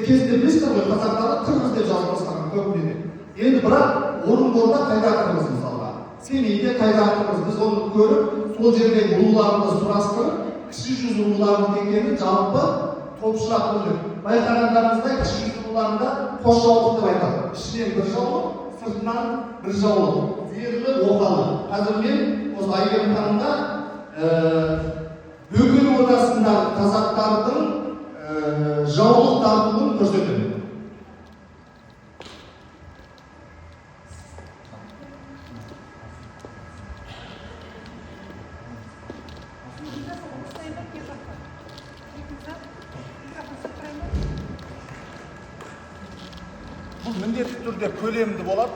кезде білесіздер ғой, қазақтарды қырғыз деп жазып бастаған көбіне. Енді бірақ Орынборда қайда қырғыз мысалға, Семейде қайда қырғыз, біз оны көріп, сол жердегі руларымызды сұрастырып, кіші жүз руларының екенін жалпы топшылап білдік. Байқағандарыңыздай кіші жүз руларында қос жаулық деп айтады. Ішінен бір жаулық, сыртынан бір жаулық, зерлі, оқалы. Қазір мен осы Айгерім ханымға Бөкей Ордасындағы қазақтардың жаулық тартуын көрсетемін. Бұл міндетті түрде көлемді болады.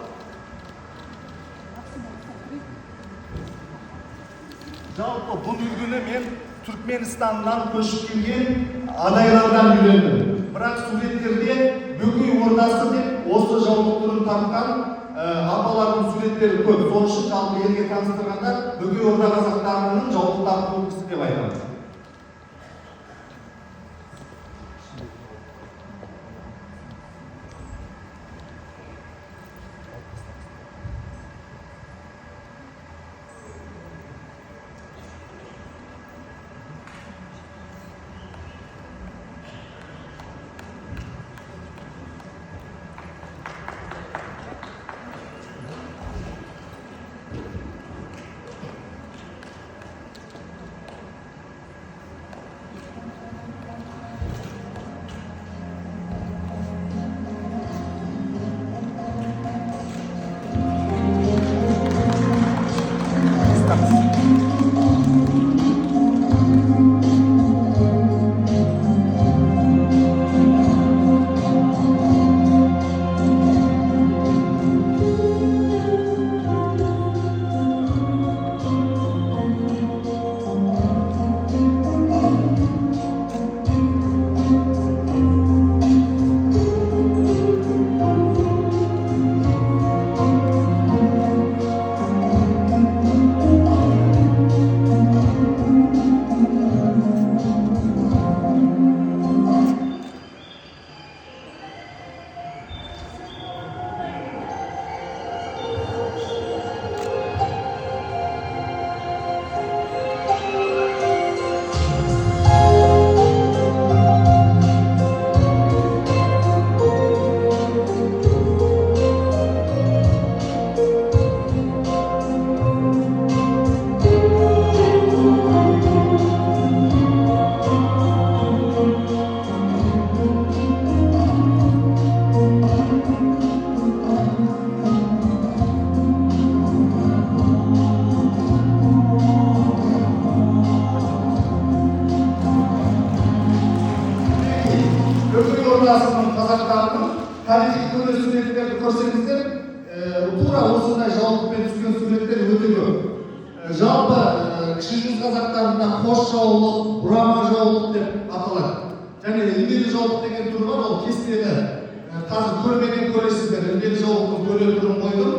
Жалпы бұл үлгіні мен Түркменстаннан көшіп келген адайлардан үйрендім. Бірақ суреттерде Бөкей Ордасы деп осы жаулық түрін тартқан апалардың суреттері көп. Сол үшін жалпы елге таныстырғанда Бөкей Орда қазақтарының жаулық тарту үлгісі деп айтамыз. қазақтардың тарихи көне суреттерді көрсеңіздер, тура осындай жаулықпен түскен суреттер өте көп. Жалпы кіші жүз қазақтарында қос жаулық, бұрама жаулық деп аталады. Және ілгері жаулық деген түрі бар, ол кестелі. Қазір көрмеген көресіздер, ілгері жаулықтың төле түрін қойдым.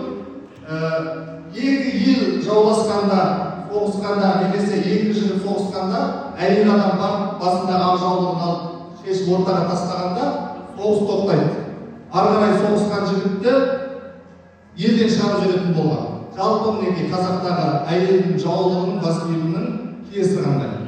Екі ел жауласқанда, соғысқанда, немесе екі жігіт соғысқанда, әйел адам басындағы ақ жаулығын алып шешіп ортаға тастағанда соғыс тоқтайды. Ары қарай соғысқан жігітті елден шығарып жіберетін болған. Жалпы мінекей қазақтағы әйелдің жаулығының бас киімінің киесі қандай.